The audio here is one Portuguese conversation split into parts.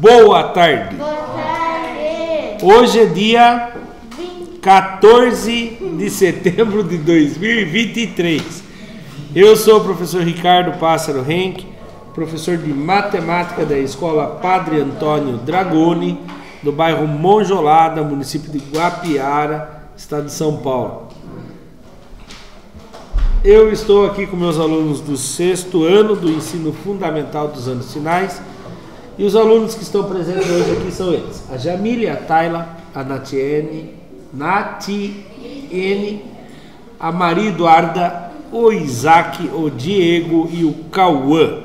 Boa tarde. Boa tarde. Hoje é dia 14 de setembro de 2023. Eu sou o professor Ricardo Pássaro Henck, professor de matemática da Escola Padre Antônio Dragoni, do bairro Monjolada, município de Guapiara, estado de São Paulo. Eu estou aqui com meus alunos do 6º ano do ensino fundamental dos anos finais, e os alunos que estão presentes hoje aqui são eles: a Jamília, a Tayla, a Natiene, a Maria Eduarda, o Isaac, o Diego e o Cauã.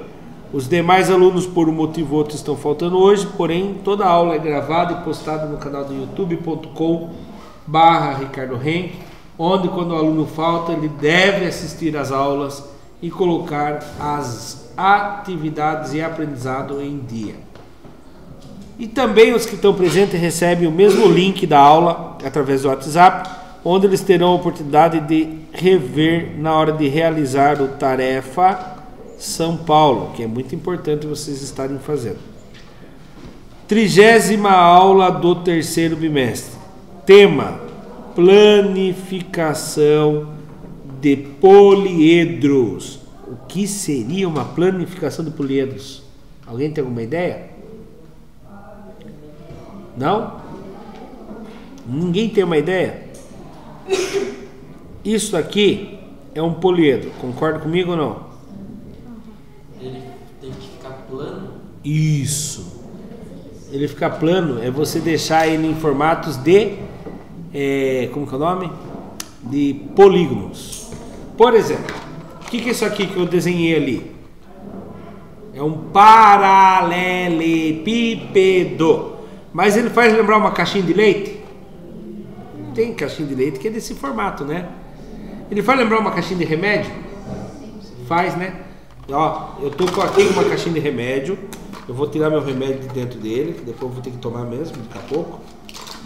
Os demais alunos, por um motivo ou outro, estão faltando hoje, porém toda a aula é gravada e postada no canal do youtube.com/Ricardo Henck, onde, quando o aluno falta, ele deve assistir às aulas e colocar as atividades e aprendizado em dia. E também os que estão presentes recebem o mesmo link da aula através do WhatsApp, onde eles terão a oportunidade de rever na hora de realizar o Tarefa São Paulo, que é muito importante vocês estarem fazendo. 30ª aula do 3º bimestre. Tema: planificação de poliedros. O que seria uma planificação de poliedros? Alguém tem alguma ideia? Não? Ninguém tem uma ideia? Isso aqui é um poliedro. Concorda comigo ou não? Ele tem que ficar plano? Isso. Ele ficar plano é você deixar ele em formatos de... como que é o nome? De polígonos. Por exemplo, o que é isso aqui que eu desenhei ali? É um paralelepípedo. Mas ele faz lembrar uma caixinha de leite? Tem caixinha de leite que é desse formato, né? Ele faz lembrar uma caixinha de remédio? Faz, né? Ó, eu tô aqui uma caixinha de remédio. Eu vou tirar meu remédio de dentro dele, que depois eu vou ter que tomar mesmo daqui a pouco.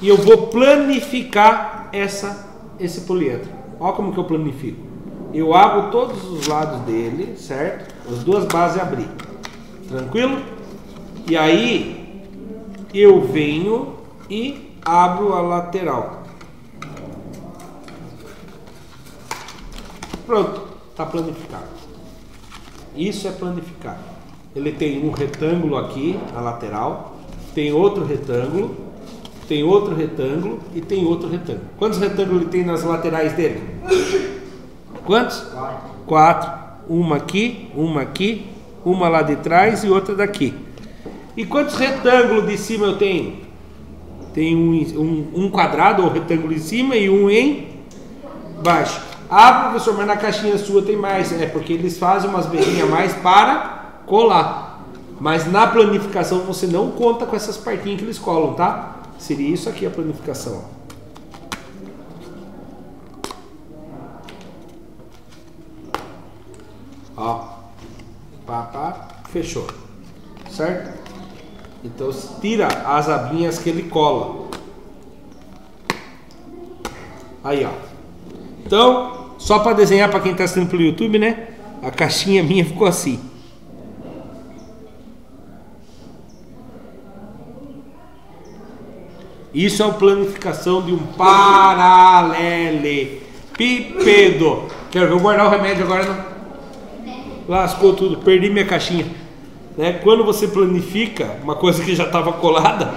E eu vou planificar esse poliedro. Olha como que eu planifico. Eu abro todos os lados dele, certo? As duas bases abrir. Tranquilo? E aí eu venho e abro a lateral. Pronto, está planificado. Isso é planificar. Ele tem um retângulo aqui na lateral, tem outro retângulo, tem outro retângulo e tem outro retângulo. Quantos retângulos ele tem nas laterais dele? Quantos? 4. Uma aqui, uma lá de trás e outra daqui. E quantos retângulos de cima eu tenho? Tem um quadrado ou retângulo em cima e um em baixo. Ah, professor, mas na caixinha sua tem mais. É porque eles fazem umas beirinhas a mais para colar. Mas na planificação você não conta com essas partinhas que eles colam, tá? Seria isso aqui a planificação. Ó. Pá, fechou. Certo? Então tira as abinhas que ele cola. Aí, ó. Então, só para desenhar para quem está assistindo pelo YouTube, né? A caixinha minha ficou assim. Isso é uma planificação de um paralelepípedo. Quero ver, eu guardar o remédio agora. Não. Lascou tudo, perdi minha caixinha. Né? Quando você planifica uma coisa que já estava colada,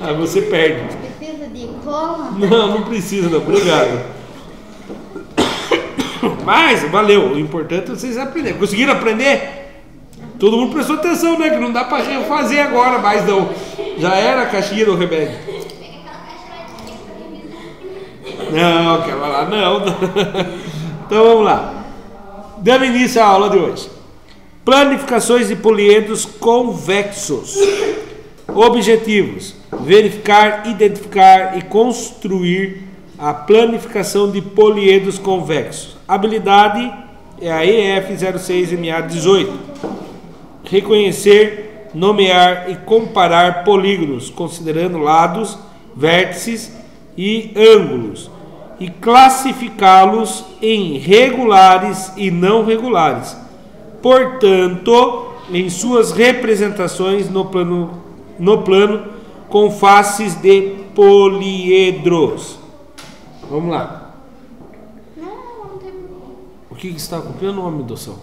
aí você perde. Precisa de cola? Não precisa, não. Obrigado. Mas valeu. O importante é vocês aprenderem. Conseguiram aprender? Todo mundo prestou atenção, né? Que não dá para fazer agora, mas não. Já era a caixinha do remédio. Não, quer falar não. Então vamos lá. Dando início à aula de hoje. Planificações de poliedros convexos. Objetivos: verificar, identificar e construir a planificação de poliedros convexos. Habilidade é a EF06MA18. Reconhecer, nomear e comparar polígonos, considerando lados, vértices e ângulos, e classificá-los em regulares e não regulares. Portanto, em suas representações no plano no plano com faces de poliedros. Vamos lá. Não tem. O que você está copiando, homem do céu?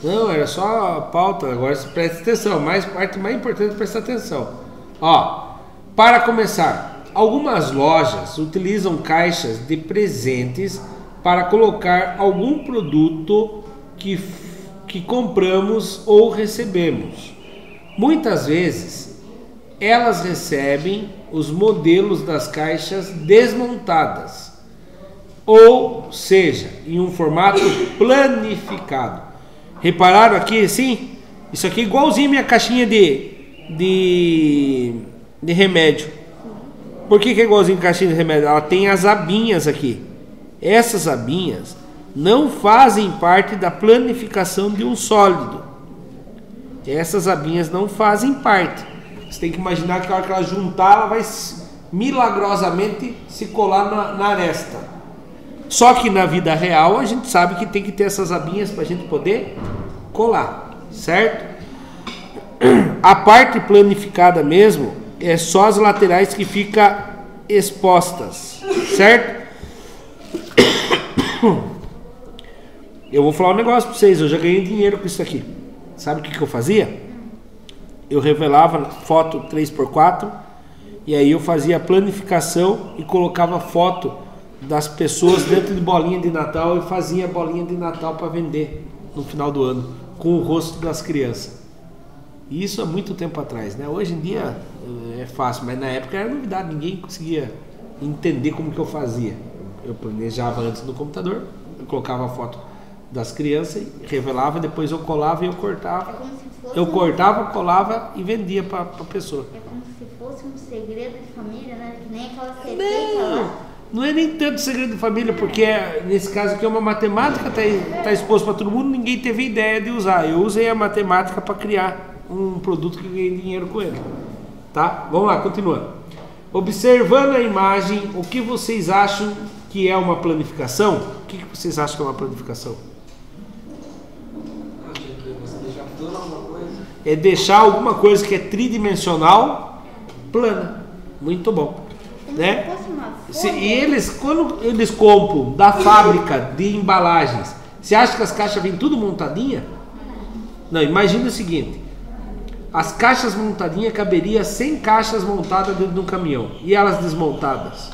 Não, era só a pauta. Agora você presta atenção. A parte mais importante é prestar atenção. Ó, para começar, algumas lojas utilizam caixas de presentes para colocar algum produto que compramos ou recebemos. Muitas vezes, elas recebem os modelos das caixas desmontadas, ou seja, em um formato planificado. Repararam aqui, assim? Isso aqui é igualzinho minha caixinha de remédio. Por que é igualzinho a caixinha de remédio? Ela tem as abinhas aqui. Essas abinhas não fazem parte da planificação de um sólido. Essas abinhas não fazem parte. Você tem que imaginar que a hora que ela juntar, ela vai milagrosamente se colar na aresta. Só que na vida real a gente sabe que tem que ter essas abinhas para a gente poder colar, certo? A parte planificada mesmo é só as laterais que ficam expostas, certo? Eu vou falar um negócio para vocês, eu já ganhei dinheiro com isso aqui. Sabe o que eu fazia? Eu revelava foto 3x4 e aí eu fazia a planificação e colocava foto das pessoas dentro de bolinha de Natal e fazia bolinha de Natal para vender no final do ano com o rosto das crianças. E isso há muito tempo atrás, né? Hoje em dia é fácil, mas na época era novidade, ninguém conseguia entender como que eu fazia. Eu planejava antes no computador, eu colocava a foto das crianças, revelava, depois eu colava e eu cortava. Eu cortava, colava e vendia para a pessoa. É como se fosse um segredo de família, né? Que nem aquela receita lá. Não é nem tanto segredo de família, porque nesse caso aqui é uma matemática, tá exposto para todo mundo, ninguém teve ideia de usar. Eu usei a matemática para criar um produto que ganhei dinheiro com ele. Tá? Vamos lá, continuando. Observando a imagem, o que vocês acham que é uma planificação? O que vocês acham que é uma planificação? É deixar alguma coisa que é tridimensional plana. Muito bom, né? E eles, quando eles compram da fábrica de embalagens, você acha que as caixas vêm tudo montadinha? Não, imagina o seguinte: as caixas montadinhas caberia 100 caixas montadas dentro de um caminhão e elas desmontadas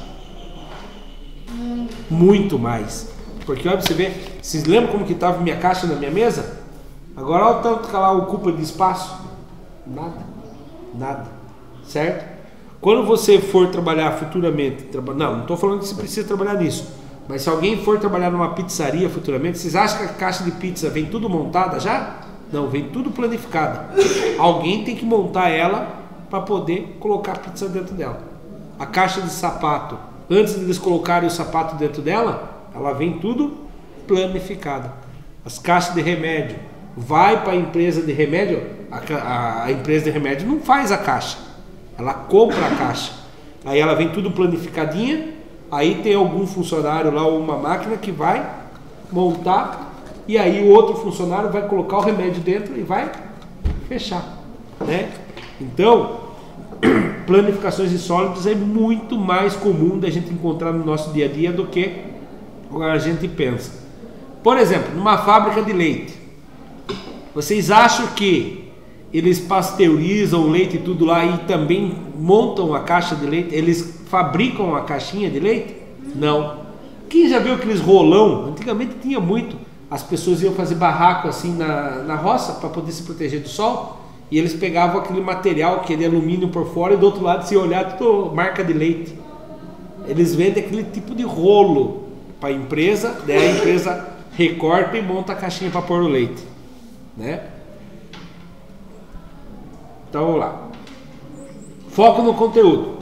muito mais, porque olha pra você ver, vocês lembram como que estava minha caixa na minha mesa? Agora olha o tanto que ela ocupa de espaço. Nada, certo? Quando você for trabalhar futuramente, não estou falando que você precisa trabalhar nisso, mas se alguém for trabalhar numa pizzaria futuramente, vocês acham que a caixa de pizza vem tudo montada já? Não, vem tudo planificada. Alguém tem que montar ela para poder colocar a pizza dentro dela. A caixa de sapato, antes de eles colocarem o sapato dentro dela, ela vem tudo planificada. As caixas de remédio, vai para a empresa de remédio, a empresa de remédio não faz a caixa, ela compra a caixa, aí ela vem tudo planificadinha, aí tem algum funcionário lá ou uma máquina que vai montar, e aí o outro funcionário vai colocar o remédio dentro e vai fechar, né? Então, planificações de sólidos é muito mais comum da gente encontrar no nosso dia a dia do que a gente pensa. Por exemplo, numa fábrica de leite, vocês acham que eles pasteurizam o leite e tudo lá e também montam a caixa de leite? Eles fabricam a caixinha de leite? Não. Quem já viu aqueles rolão? Antigamente tinha muito. As pessoas iam fazer barraco assim na roça para poder se proteger do sol. E eles pegavam aquele material, aquele alumínio por fora, e do outro lado, se olhar, tudo marca de leite. Eles vendem aquele tipo de rolo para a empresa, daí a empresa recorta e monta a caixinha para pôr o leite, né? Então vamos lá. Foco no conteúdo.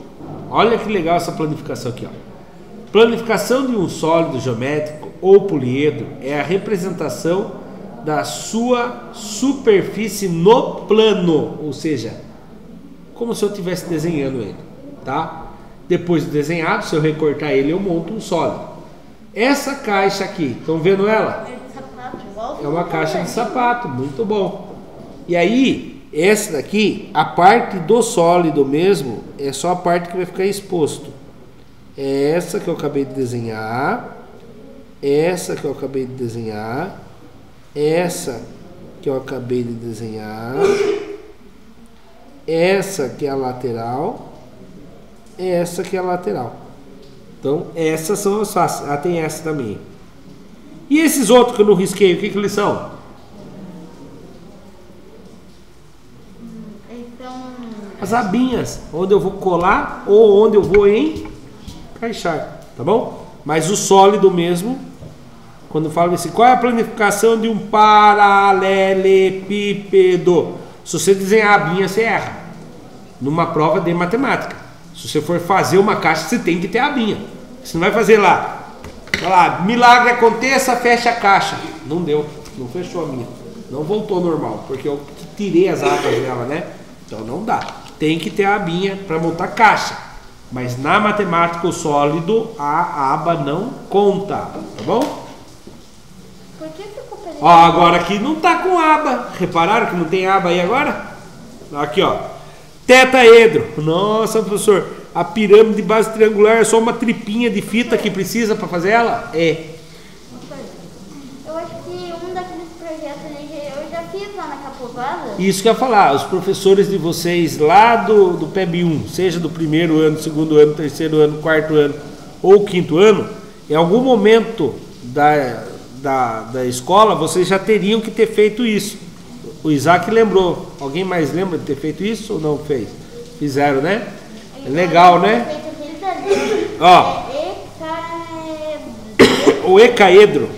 Olha que legal essa planificação aqui, ó. Planificação de um sólido geométrico ou poliedro é a representação da sua superfície no plano, ou seja, como se eu estivesse desenhando ele, tá? Depois de desenhado, se eu recortar ele, eu monto um sólido. Essa caixa aqui, estão vendo ela? É uma caixa de sapato, muito bom. E aí, Essa daqui, a parte do sólido mesmo, é só a parte que vai ficar exposto. É essa que eu acabei de desenhar, essa que eu acabei de desenhar, essa que eu acabei de desenhar, essa que é a lateral, essa que é a lateral. Então, essas são as fáceis. Ah, tem essa também. E esses outros que eu não risquei, o que eles são? As abinhas, onde eu vou colar ou onde eu vou encaixar, tá bom? Mas o sólido mesmo, quando eu falo assim, qual é a planificação de um paralelepípedo? Se você desenhar a abinha, você erra. Numa prova de matemática. Se você for fazer uma caixa, você tem que ter a abinha. Você não vai fazer lá, milagre aconteça, fecha a caixa. Não deu, não fechou a minha. Não voltou normal, porque eu tirei as abas dela, né? Então não dá. Tem que ter a abinha para montar caixa. Mas na matemática, o sólido, a aba não conta. Tá bom? Por que ficou perdendo? Ó, agora aqui não tá com aba. Repararam que não tem aba aí agora? Aqui, ó. Tetaedro. Nossa, professor. A pirâmide de base triangular é só uma tripinha de fita que precisa para fazer ela? É. Eu acho que um daqueles projetos ali eu já fiz lá na Capovada. Isso que eu ia falar, os professores de vocês lá do PEB 1, seja do primeiro ano, segundo ano, terceiro ano, quarto ano ou quinto ano, em algum momento da escola, vocês já teriam que ter feito isso. O Isaac lembrou. Alguém mais lembra de ter feito isso ou não fez? Fizeram, né? É legal, né? Ó, o ecaedro.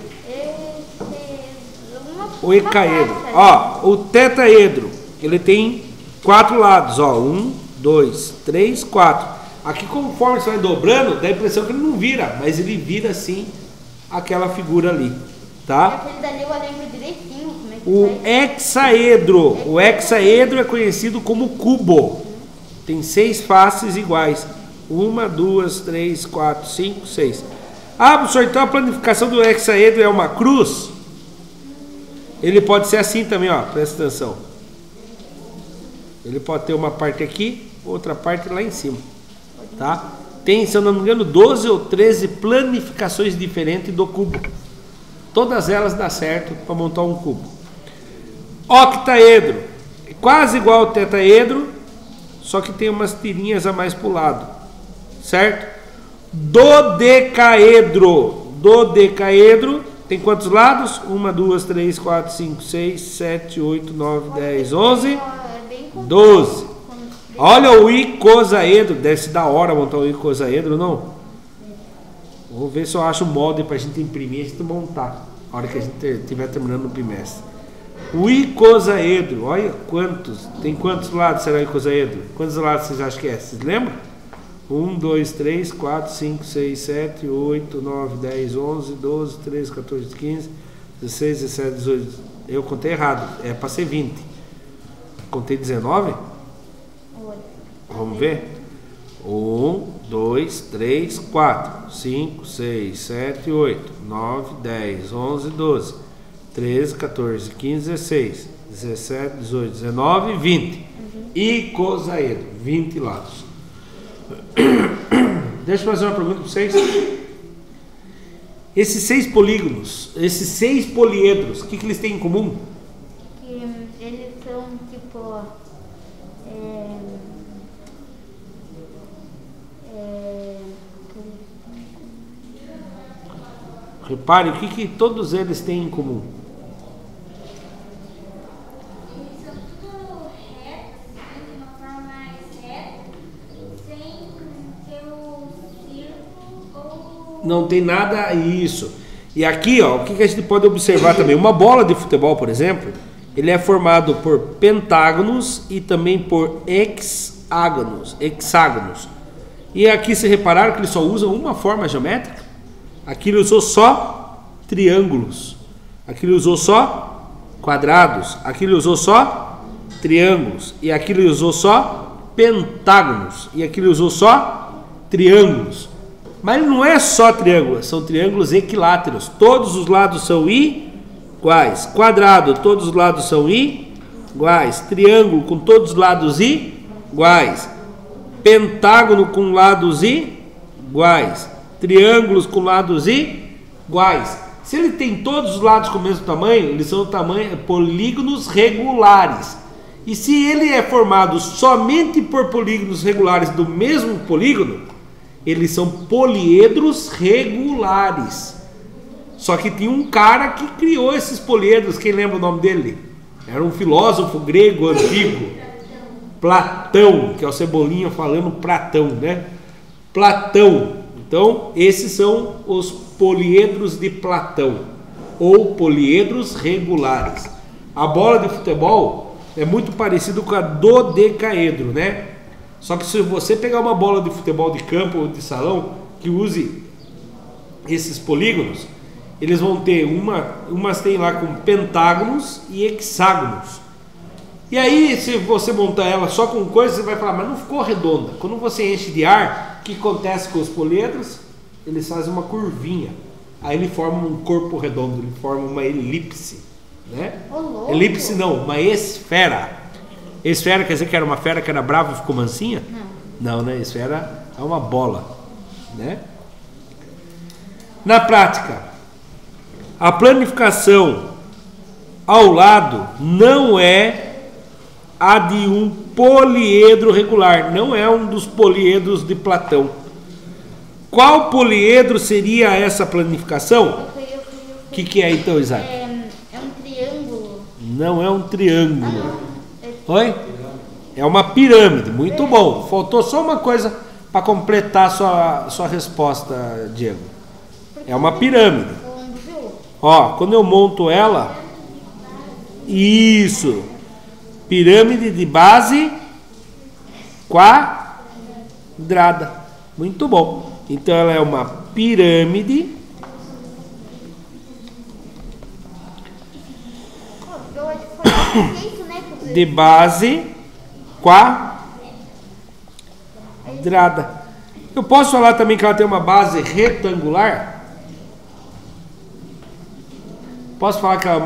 O ecaedro. Ó, o tetaedro, ele tem 4 lados, ó, 1, 2, 3, 4. Aqui, conforme você vai dobrando, dá a impressão que ele não vira, mas ele vira assim aquela figura ali, tá? Aquele dali eu lembro direitinho como é que O faz. hexaedro. O hexaedro é conhecido como cubo. Tem 6 faces iguais. 1, 2, 3, 4, 5, 6. Ah, professor, então a planificação do hexaedro é uma cruz? Ele pode ser assim também, ó. Presta atenção. Ele pode ter uma parte aqui, outra parte lá em cima. Tá? Tem, se eu não me engano, 12 ou 13 planificações diferentes do cubo. Todas elas dá certo para montar um cubo. Octaedro. É quase igual ao tetaedro, só que tem umas tirinhas a mais pro lado. Certo? Dodecaedro. Dodecaedro tem quantos lados? 1, 2, 3, 4, 5, 6, 7, 8, 9, 10, 11, 12. Olha o icosaedro. Deve ser da hora montar o icosaedro, não? Vou ver se eu acho um molde pra gente imprimir e montar. A hora que a gente estiver terminando o bimestre. O icosaedro. Olha quantos. Tem quantos lados será o icosaedro? Quantos lados vocês acham que é? Vocês lembram? 1, 2, 3, 4, 5, 6, 7, 8, 9, 10, 11, 12, 13, 14, 15, 16, 17, 18. Eu contei errado. É para ser 20. Contei 19? Vamos ver? 1, 2, 3, 4, 5, 6, 7, 8, 9, 10, 11, 12, 13, 14, 15, 16, 17, 18, 19, 20. Icosaedro. 20 lados. Deixa eu fazer uma pergunta para vocês. Esses 6 polígonos, esses 6 poliedros, o que eles têm em comum? Que eles são tipo Repare, o que todos eles têm em comum? eles são tudo retos, de uma forma mais reta, sem ter o círculo ou... Não tem nada isso. E aqui, ó, o que a gente pode observar também? Uma bola de futebol, por exemplo, ele é formado por pentágonos e também por hexágonos. E aqui, se repararam que ele só usa uma forma geométrica? Aqui ele usou só triângulos. Aqui ele usou só quadrados. Aqui ele usou só triângulos. E aqui ele usou só pentágonos. E aqui ele usou só triângulos. Mas não é só triângulos, são triângulos equiláteros. Todos os lados são iguais. Quadrado, todos os lados são iguais. iguais. Triângulo com todos os lados iguais. Pentágono com lados iguais. Triângulos com lados iguais. Se ele tem todos os lados com o mesmo tamanho, eles são polígonos regulares. E se ele é formado somente por polígonos regulares do mesmo polígono, eles são poliedros regulares. Só que tinha um cara que criou esses poliedros. Quem lembra o nome dele? Era um filósofo grego antigo, Platão, que é o Cebolinha falando Platão, né? Platão. Então, esses são os poliedros de Platão, ou poliedros regulares. A bola de futebol é muito parecido com a dodecaedro, né? Só que se você pegar uma bola de futebol de campo ou de salão que use esses polígonos, eles vão ter umas tem lá com pentágonos e hexágonos. E aí, se você montar ela só com coisas, você vai falar, mas não ficou redonda. Quando você enche de ar, o que acontece com os poliedros? Eles fazem uma curvinha. Aí ele forma um corpo redondo, ele forma uma elipse, né? Elipse não, uma esfera. Esfera quer dizer que era uma fera que era brava e ficou mansinha? Não, né? Esfera é uma bola, né? Na prática, a planificação ao lado não é a de um poliedro regular, não é um dos poliedros de Platão. Qual poliedro seria essa planificação? O que é então, Isaac? É um triângulo. Não é um triângulo. Oi? É uma pirâmide, muito bom. Faltou só uma coisa para completar sua resposta, Diego. É uma pirâmide. Ó, quando eu monto ela, isso, pirâmide de base quadrada. Muito bom. Então ela é uma pirâmide de base quadrada. Eu posso falar também que ela tem uma base retangular? Posso falar que ela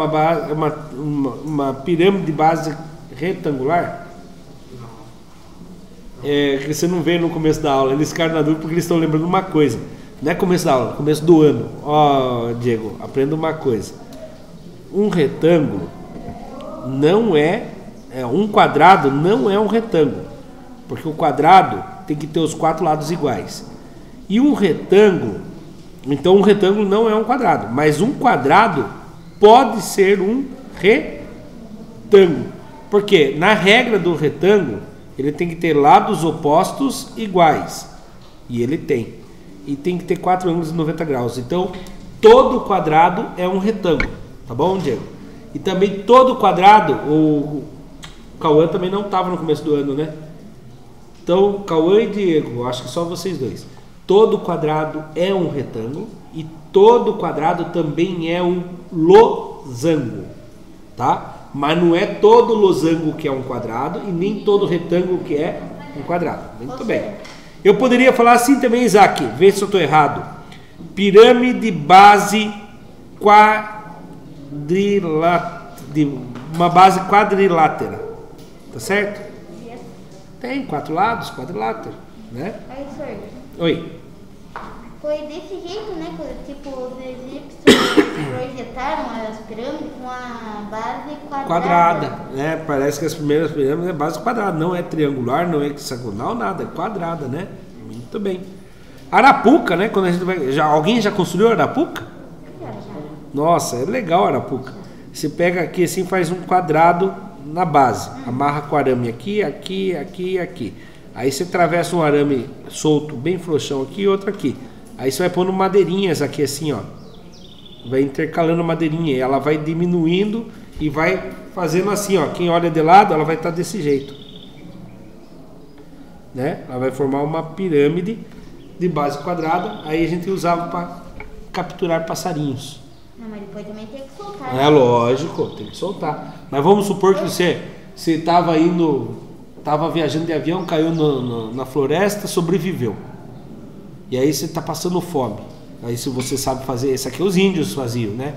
é uma pirâmide de base retangular? Que você não vê no começo da aula. Eles ficaram na dúvida porque eles estão lembrando uma coisa. Não é começo da aula, começo do ano. Ó, Diego, aprenda uma coisa. Um retângulo não um quadrado não é um retângulo. Porque o quadrado tem que ter os 4 lados iguais. E um retângulo, então um retângulo não é um quadrado. Mas um quadrado pode ser um retângulo. Porque na regra do retângulo, ele tem que ter lados opostos iguais. E ele tem. E tem que ter 4 ângulos de 90 graus. Então, todo quadrado é um retângulo. Tá bom, Diego? E também todo quadrado, o Cauã também não estava no começo do ano, né? Então, Cauã e Diego, acho que só vocês dois. Todo quadrado é um retângulo. E todo quadrado também é um losango. Tá? Mas não é todo losango que é um quadrado e nem todo retângulo que é um quadrado. Muito bem. Eu poderia falar assim também, Isaac, vê se eu estou errado. Pirâmide base uma base quadrilátera. Tá certo? Tem 4 lados, quadrilátero, né? Aí, senhor. Oi. Foi desse jeito, né? Tipo, os egípcios projetaram as pirâmides com a base quadrada, né? Parece que as primeiras pirâmides é base quadrada, não é triangular, não é hexagonal, nada, é quadrada, né? Muito bem. Arapuca, né? Quando a gente vai, alguém já construiu Arapuca? Nossa, é legal Arapuca. Você pega aqui assim, faz um quadrado na base, amarra com arame aqui, aqui, aqui e aqui. Aí você atravessa um arame solto, bem frouxão aqui e outro aqui. Aí você vai pondo madeirinhas aqui assim, ó. Vai intercalando madeirinha. E ela vai diminuindo e vai fazendo assim, ó. Quem olha de lado, ela vai estar desse jeito. Né? Ela vai formar uma pirâmide de base quadrada. Aí a gente usava para capturar passarinhos. Não, mas depois também tem que soltar. É lógico, tem que soltar. Mas vamos supor que você estava viajando de avião, caiu na floresta, sobreviveu. E aí você está passando fome. Aí se você sabe fazer, isso aqui os índios faziam, né?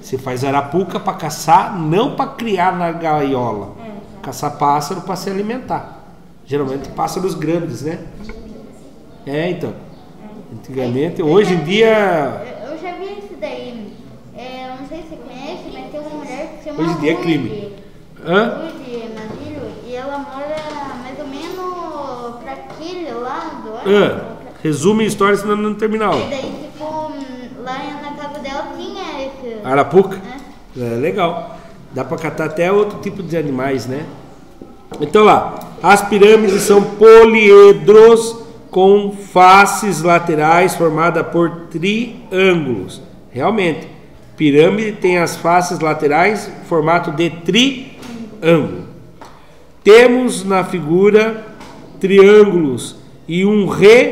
Você faz arapuca para caçar, não para criar na gaiola. Caçar pássaro para se alimentar. Geralmente pássaros grandes, né? Então. Antigamente, hoje em dia... Eu já vi isso daí. Eu não sei se você conhece, mas tem uma mulher que se chama Hoje em dia é crime. Hã? Rude Mavilho, e ela mora mais ou menos pra aquele lado. Resume a história, senão não terminar. E daí, tipo, lá na casa dela tinha esse... Arapuca? Legal. Dá para catar até outro tipo de animais, né? Então lá, as pirâmides são poliedros com faces laterais formadas por triângulos. Realmente, pirâmide tem as faces laterais formato de triângulo. Temos na figura triângulos e um retângulo.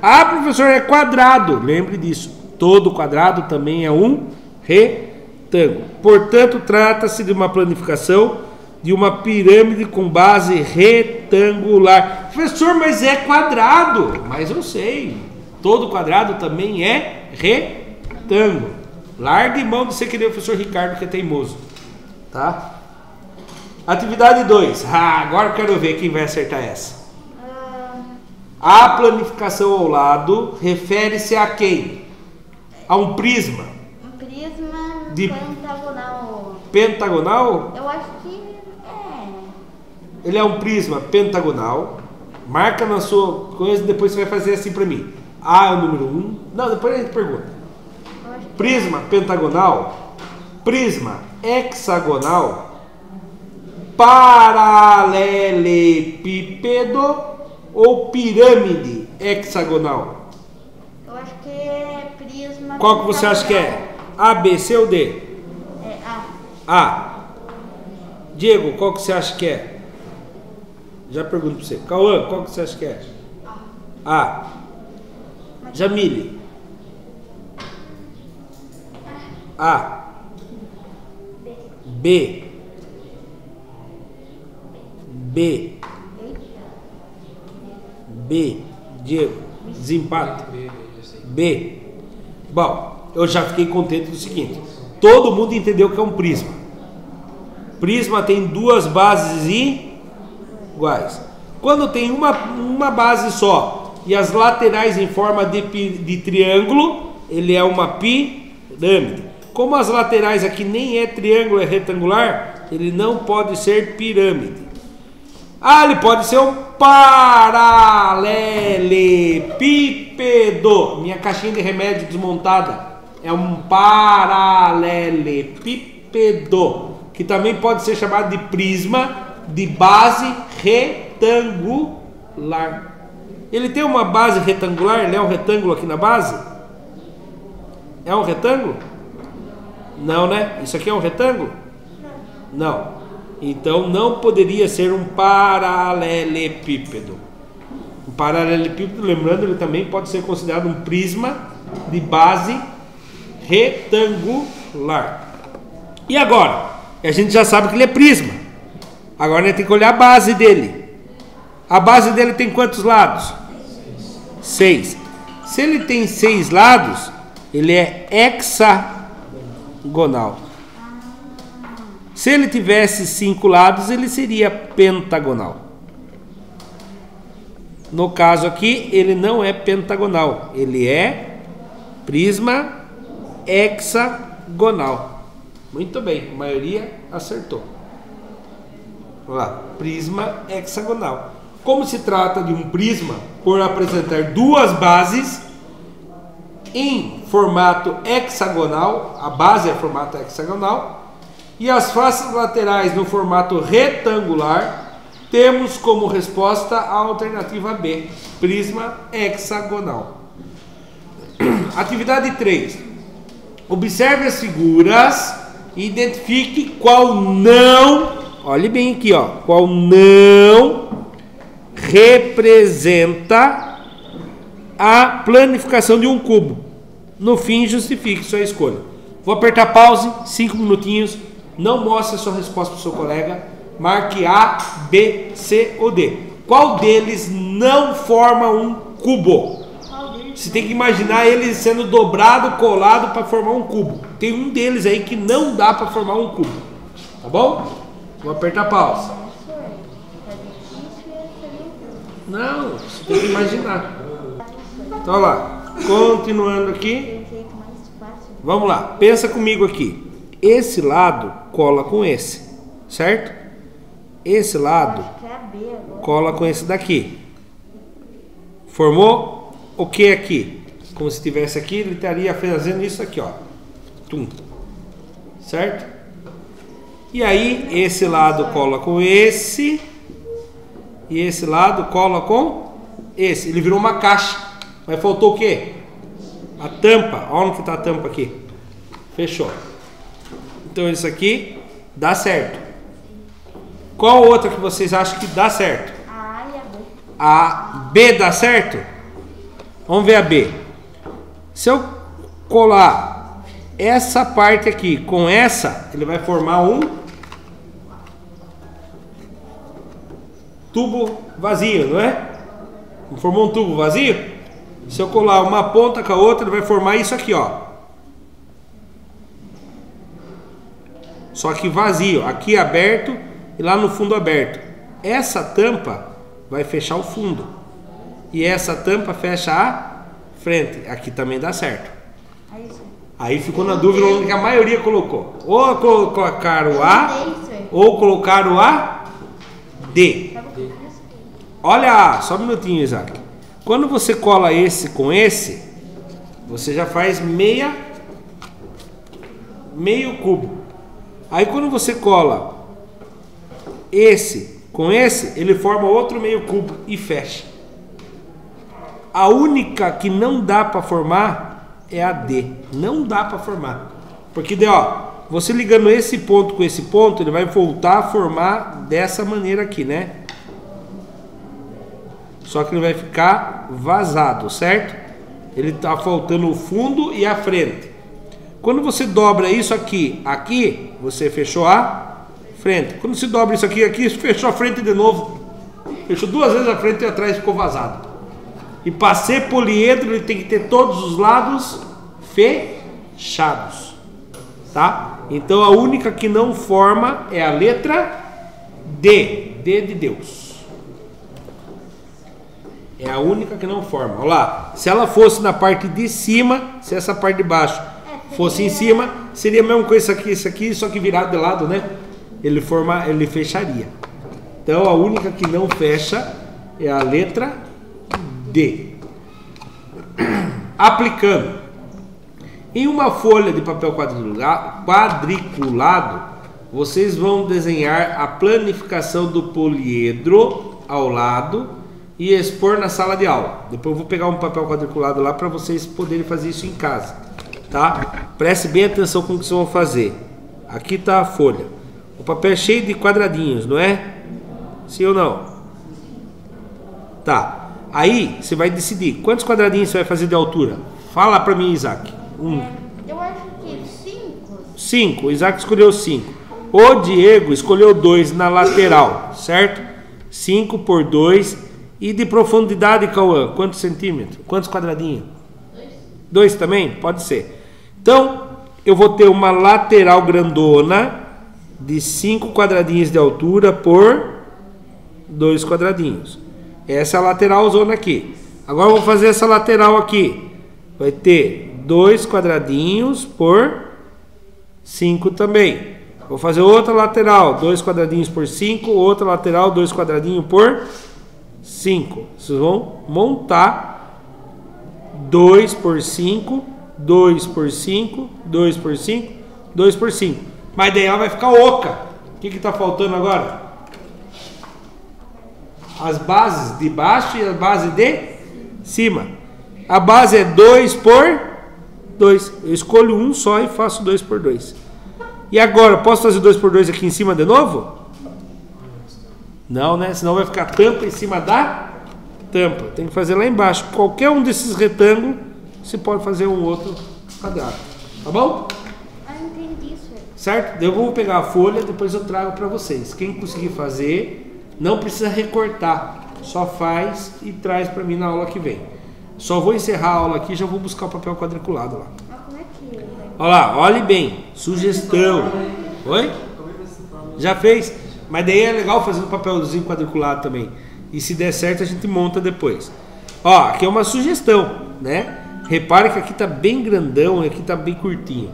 Ah, professor, é quadrado. Lembre disso. Todo quadrado também é um retângulo. Portanto, trata-se de uma planificação de uma pirâmide com base retangular. Professor, mas é quadrado. Mas eu sei. Todo quadrado também é retângulo. Largue mão de você querer o professor Ricardo, que é teimoso. Tá? Atividade 2. Agora eu quero ver quem vai acertar essa. A planificação ao lado refere-se a quem? A um prisma. Um prisma de pentagonal. Pentagonal? Eu acho que Ele é um prisma pentagonal. Marca na sua coisa e depois você vai fazer assim para mim. A é o número 1. Não, depois a gente pergunta. Prisma pentagonal. Prisma hexagonal. Paralelepípedo ou pirâmide hexagonal? Eu acho que é prisma. Qual que você acha que é? A, B, C ou D? É A. A. Diego, qual que você acha que é? Já pergunto para você. Cauã, qual que você acha que é? A. Jamile. A. B. B. B. Diego. Desempate. B. Bom, eu já fiquei contente do seguinte. Todo mundo entendeu que é um prisma. Prisma tem duas bases iguais. Quando tem uma base só e as laterais em forma de triângulo, ele é uma pirâmide. Como as laterais aqui nem é triângulo, é retangular, ele não pode ser pirâmide. Ele pode ser um paralelepípedo. Minha caixinha de remédio desmontada é um paralelepípedo, que também pode ser chamado de prisma de base retangular. Ele tem uma base retangular? Ele é um retângulo aqui na base? É um retângulo? Não, né? Isso aqui é um retângulo? Não. Então não poderia ser um paralelepípedo. Um paralelepípedo, lembrando, ele também pode ser considerado um prisma de base retangular. E agora? A gente já sabe que ele é prisma. Agora a gente tem que olhar a base dele. A base dele tem quantos lados? 6. Se ele tem 6 lados, ele é hexagonal. Se ele tivesse 5 lados, ele seria pentagonal. No caso aqui, ele não é pentagonal, ele é prisma hexagonal. Muito bem, a maioria acertou. Vamos lá, prisma hexagonal. Como se trata de um prisma, por apresentar duas bases em formato hexagonal, a base é formato hexagonal, e as faces laterais no formato retangular, temos como resposta a alternativa B, prisma hexagonal. Atividade 3. Observe as figuras e identifique qual não, olhe bem aqui, qual não representa a planificação de um cubo. No fim, justifique sua escolha. Vou apertar pause, 5 minutinhos. Não mostre a sua resposta para o seu colega. Marque A, B, C ou D. Qual deles não forma um cubo? Você tem que imaginar ele sendo dobrado, colado para formar um cubo. Tem um deles aí que não dá para formar um cubo. Tá bom? Vou apertar pause. Não, você tem que imaginar. Então, olha lá. Continuando aqui. Vamos lá. Pensa comigo aqui. Esse lado cola com esse. Certo? Esse lado cola com esse daqui. Formou o que aqui? Como se estivesse aqui, ele estaria fazendo isso aqui, ó. Tum. Certo? E aí, esse lado cola com esse. E esse lado cola com esse. Ele virou uma caixa. Mas faltou o quê? A tampa. Olha onde que está a tampa aqui. Fechou. Então isso aqui dá certo. Qual outra que vocês acham que dá certo? A A e a B. A B dá certo? Vamos ver a B. Se eu colar essa parte aqui com essa, ele vai formar um tubo vazio, não é? Formou um tubo vazio? Se eu colar uma ponta com a outra, ele vai formar isso aqui, ó. Só que vazio, aqui aberto e lá no fundo aberto. Essa tampa vai fechar o fundo. E essa tampa fecha a frente. Aqui também dá certo. Aí ficou na dúvida onde a maioria colocou. Ou colocaram o A, ou colocaram o A, D. Olha, só um minutinho, Isaac. Quando você cola esse com esse, você já faz meio cubo. Aí quando você cola esse com esse, ele forma outro meio cubo e fecha. A única que não dá para formar é a D. Não dá para formar. Porque daí, ó, você ligando esse ponto com esse ponto, ele vai voltar a formar dessa maneira aqui, né? Só que ele vai ficar vazado, certo? Ele tá faltando o fundo e a frente. Quando você dobra isso aqui, aqui, você fechou a frente. Quando você dobra isso aqui, aqui, fechou a frente de novo. Fechou duas vezes a frente e atrás ficou vazado. E para ser poliedro, ele tem que ter todos os lados fechados. Tá? Então a única que não forma é a letra D. D de Deus. É a única que não forma. Olha lá. Se ela fosse na parte de cima, se essa parte de baixo fosse em cima, seria a mesma coisa isso aqui, só que virado de lado, né? Ele fecharia. Então a única que não fecha é a letra D. Aplicando. Em uma folha de papel quadriculado, vocês vão desenhar a planificação do poliedro ao lado e expor na sala de aula. Depois eu vou pegar um papel quadriculado lá para vocês poderem fazer isso em casa, tá? Preste bem atenção com o que vocês vão fazer. Aqui está a folha. O papel é cheio de quadradinhos, não é? Sim ou não? Tá. Aí você vai decidir quantos quadradinhos você vai fazer de altura. Fala para mim, Isaac. Eu acho que 5. 5. O Isaac escolheu 5. O Diego escolheu 2 na lateral, certo? 5 por 2. E de profundidade, Cauã, quantos centímetros? Quantos quadradinhos? 2 também? Pode ser. Então, eu vou ter uma lateral grandona de 5 quadradinhos de altura por 2 quadradinhos. Essa é a lateral zona aqui. Agora eu vou fazer essa lateral aqui. Vai ter 2 quadradinhos por 5 também. Vou fazer outra lateral, 2 quadradinhos por 5. Outra lateral, 2 quadradinhos por 5. Vocês vão montar 2 por 5, 2 por 5, 2 por 5, 2 por 5. Mas daí ela vai ficar oca. O que está faltando agora? As bases de baixo e a base de cima. A base é 2 por 2. Eu escolho um só e faço 2 por 2. E agora, posso fazer 2 por 2 aqui em cima de novo? Não, né? Senão vai ficar tampa em cima da tampa. Tem que fazer lá embaixo. Qualquer um desses retângulos, você pode fazer um outro quadrado. Tá bom? Ah, entendi isso. Certo? Eu vou pegar a folha, depois eu trago para vocês. Quem conseguir fazer, não precisa recortar. Só faz e traz para mim na aula que vem. Só vou encerrar a aula aqui e já vou buscar o papel quadriculado lá. Mas como é que vai Olha lá, olhe bem, sugestão. Oi? Já fez? Mas daí é legal fazer no papelzinho quadriculado também. E se der certo a gente monta depois. Ó, aqui é uma sugestão, né? Repare que aqui tá bem grandão e aqui tá bem curtinho.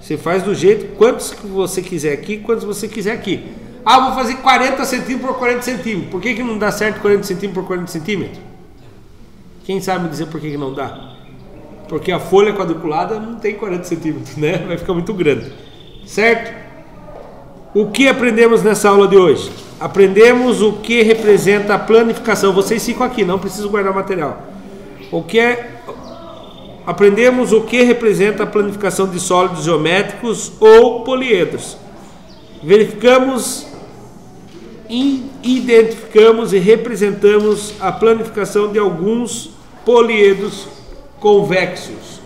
Você faz do jeito, quantos que você quiser aqui, quantos você quiser aqui. Ah, vou fazer 40 centímetros por 40 centímetros. Por que não dá certo 40 centímetros por 40 centímetros? Quem sabe me dizer por que não dá? Porque a folha quadriculada não tem 40 centímetros, né? Vai ficar muito grande. Certo? O que aprendemos nessa aula de hoje? Aprendemos o que representa a planificação. Vocês ficam aqui, não preciso guardar material. Aprendemos o que representa a planificação de sólidos geométricos ou poliedros. Verificamos, identificamos e representamos a planificação de alguns poliedros convexos.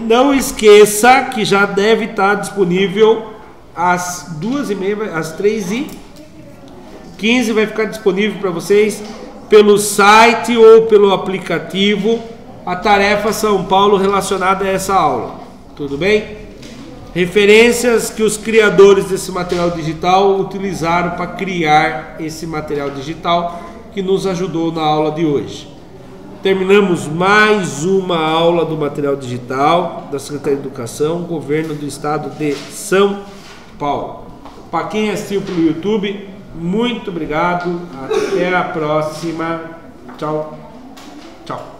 Não esqueça que já deve estar disponível às 2h30, às 3h15 vai ficar disponível para vocês pelo site ou pelo aplicativo a tarefa São Paulo relacionada a essa aula. Tudo bem? Referências que os criadores desse material digital utilizaram para criar esse material digital que nos ajudou na aula de hoje. Terminamos mais uma aula do material digital da Secretaria de Educação, Governo do Estado de São Paulo. Para quem assistiu pelo YouTube, muito obrigado. Até a próxima. Tchau. Tchau.